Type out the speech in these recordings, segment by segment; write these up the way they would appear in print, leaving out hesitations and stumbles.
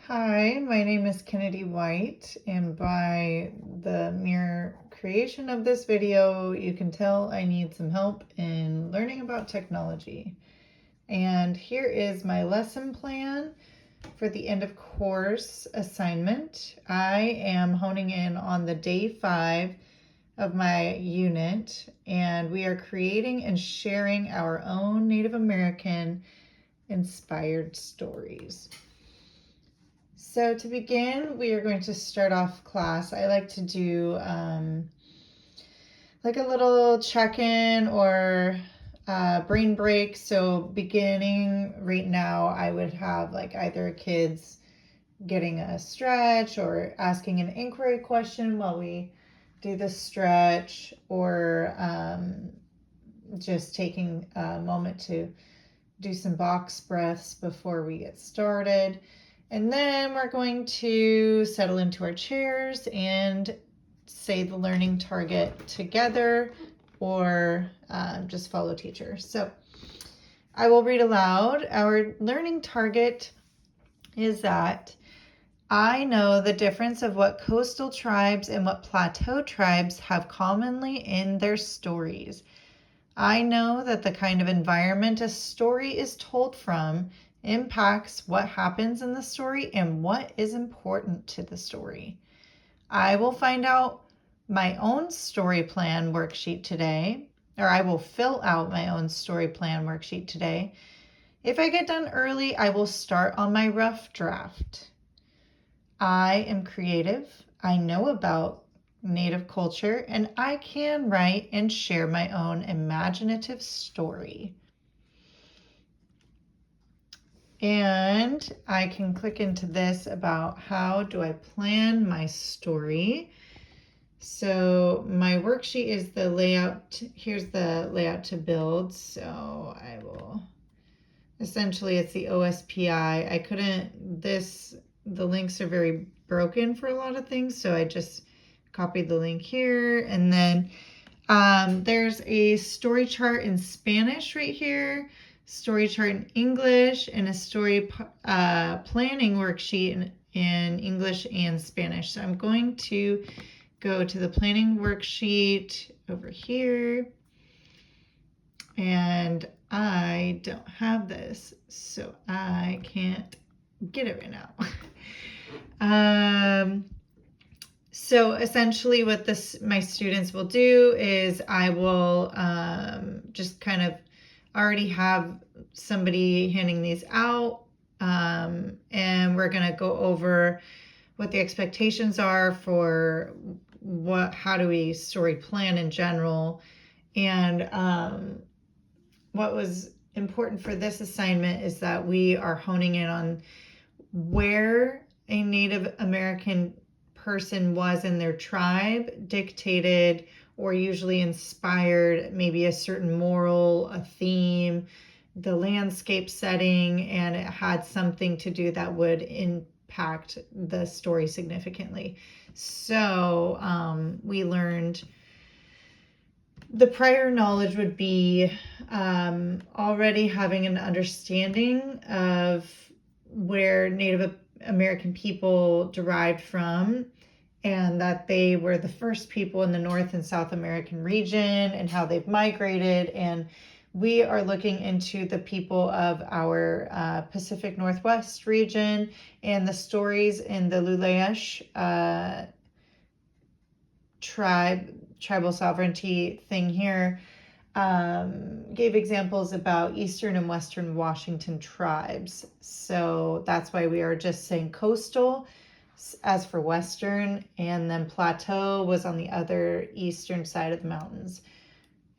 Hi, my name is Kennedy White, and by the mere creation of this video, you can tell I need some help in learning about technology. And here is my lesson plan for the end of course assignment. I am honing in on the day 5 of my unit, and we are creating and sharing our own Native American inspired stories. So to begin, we are going to start off class. I like to do like a little check-in or brain break. So beginning right now, I would have like either kids getting a stretch or asking an inquiry question while we do the stretch, or just taking a moment to do some box breaths before we get started. And then we're going to settle into our chairs and say the learning target together, or just follow teacher. So I will read aloud. Our learning target is that I know the difference of what coastal tribes and what plateau tribes have commonly in their stories. I know that the kind of environment a story is told from impacts what happens in the story and what is important to the story. I will find out my own story plan worksheet today, or I will fill out my own story plan worksheet today. If I get done early, I will start on my rough draft. I am creative. I know about Native culture, and I can write and share my own imaginative story. And I can click into this about how do I plan my story. So my worksheet is the layout. Here's the layout to build. So I will, essentially it's the OSPI. The links are very broken for a lot of things, so I just copied the link here. And then there's a story chart in Spanish right here, story chart in English, and a story planning worksheet in English and Spanish. So I'm going to go to the planning worksheet over here, and I don't have this, so I can't get it right now. So essentially what my students will do is I will just kind of already have somebody handing these out, and we're going to go over what the expectations are for how do we story plan in general. And what was important for this assignment is that we are honing in on where a Native American person was in their tribe dictated or usually inspired maybe a certain moral, a theme, the landscape setting, and it had something to do that would impact the story significantly. So we learned the prior knowledge would be already having an understanding of where Native American people derived from, and that they were the first people in the North and South American region and how they've migrated. And we are looking into the people of our Pacific Northwest region, and the stories in the Lulayash tribal sovereignty thing here gave examples about Eastern and Western Washington tribes. So that's why we are just saying coastal as for Western, and then plateau was on the other eastern side of the mountains.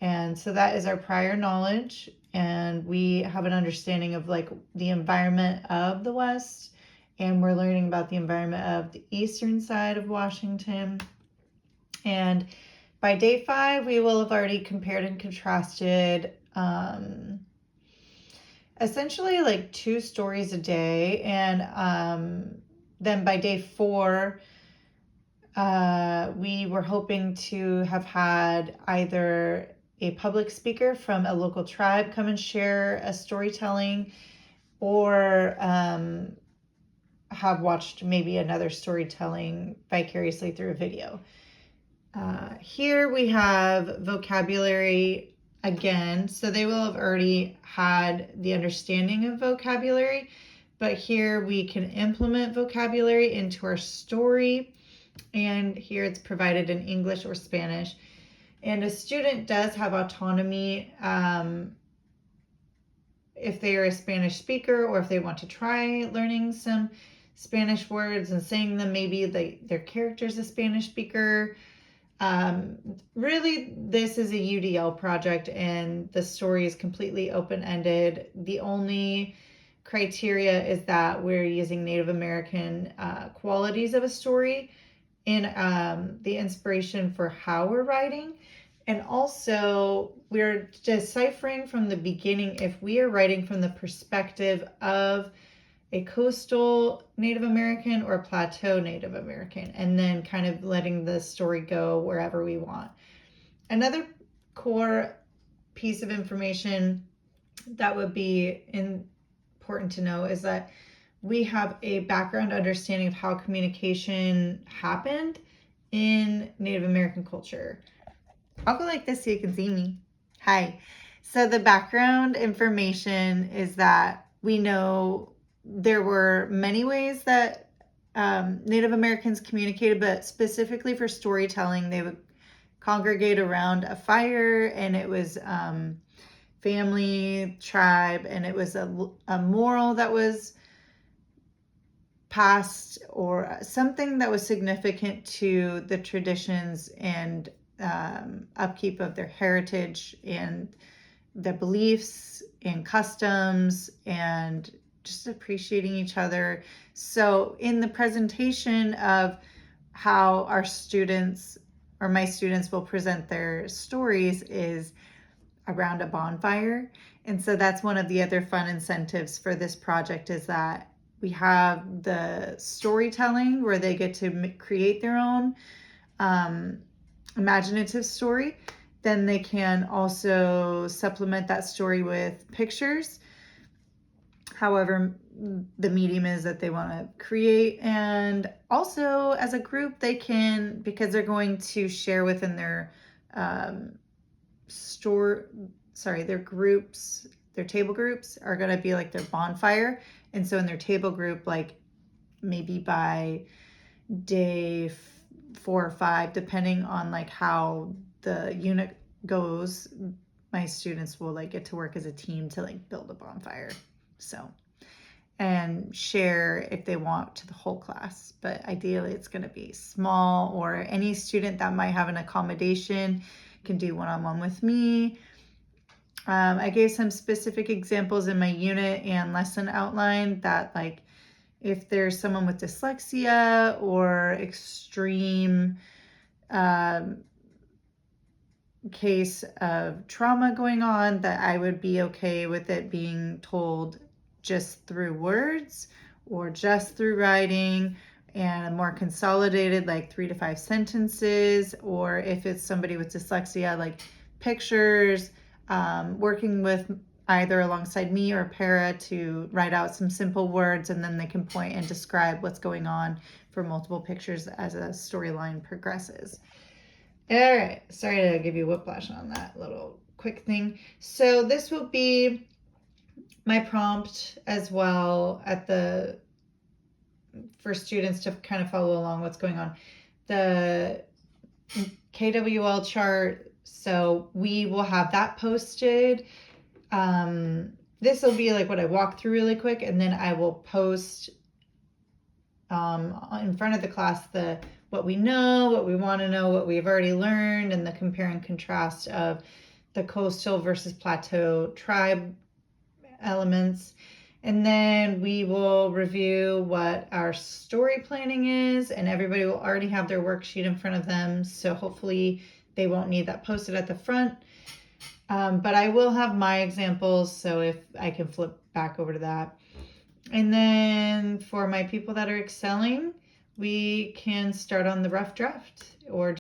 And so that is our prior knowledge, and we have an understanding of like the environment of the West, and we're learning about the environment of the eastern side of Washington. And by day 5, we will have already compared and contrasted essentially like 2 stories a day. And then by day 4, we were hoping to have had either a public speaker from a local tribe come and share a storytelling, or have watched maybe another storytelling vicariously through a video. Here we have vocabulary again. So they will have already had the understanding of vocabulary, but here we can implement vocabulary into our story. And here it's provided in English or Spanish. And a student does have autonomy if they are a Spanish speaker, or if they want to try learning some Spanish words and saying them. Maybe their character's a Spanish speaker. Really, this is a UDL project, and the story is completely open-ended. The only criteria is that we're using Native American qualities of a story in the inspiration for how we're writing. And also, we're deciphering from the beginning if we are writing from the perspective of a coastal Native American or a plateau Native American, and then kind of letting the story go wherever we want. Another core piece of information that would be important to know is that we have a background understanding of how communication happened in Native American culture. I'll go like this so you can see me. Hi. So the background information is that we know there were many ways that Native Americans communicated, but specifically for storytelling, they would congregate around a fire, and it was family, tribe, and it was a moral that was passed, or something that was significant to the traditions and upkeep of their heritage and their beliefs and customs, and just appreciating each other. So in the presentation of how our students, or my students, will present their stories is around a bonfire. And so that's one of the other fun incentives for this project, is that we have the storytelling where they get to create their own imaginative story. Then they can also supplement that story with pictures, however the medium is that they want to create. And also as a group, they can, because they're going to share within their their groups, their table groups are going to be like their bonfire. And so in their table group, like maybe by day 4 or 5, depending on like how the unit goes, my students will like get to work as a team to like build a bonfire. So, and share if they want to the whole class, but ideally it's going to be small, or any student that might have an accommodation can do one-on-one with me. I gave some specific examples in my unit and lesson outline that, like, if there's someone with dyslexia or extreme case of trauma going on, that I would be okay with it being told just through words or just through writing, and a more consolidated, like 3 to 5 sentences. Or if it's somebody with dyslexia, like pictures, working with either alongside me or para to write out some simple words, and then they can point and describe what's going on for multiple pictures as a storyline progresses. All right, sorry to give you whiplash on that little quick thing. So this will be my prompt as well for students to kind of follow along what's going on. The KWL chart, so we will have that posted. This will be like what I walk through really quick, and then I will post in front of the class what we know, what we want to know, what we've already learned, and the compare and contrast of the coastal versus plateau tribe elements. And then we will review what our story planning is, and everybody will already have their worksheet in front of them, so hopefully they won't need that posted at the front. But I will have my examples, so if I can flip back over to that. And then for my people that are excelling, we can start on the rough draft, or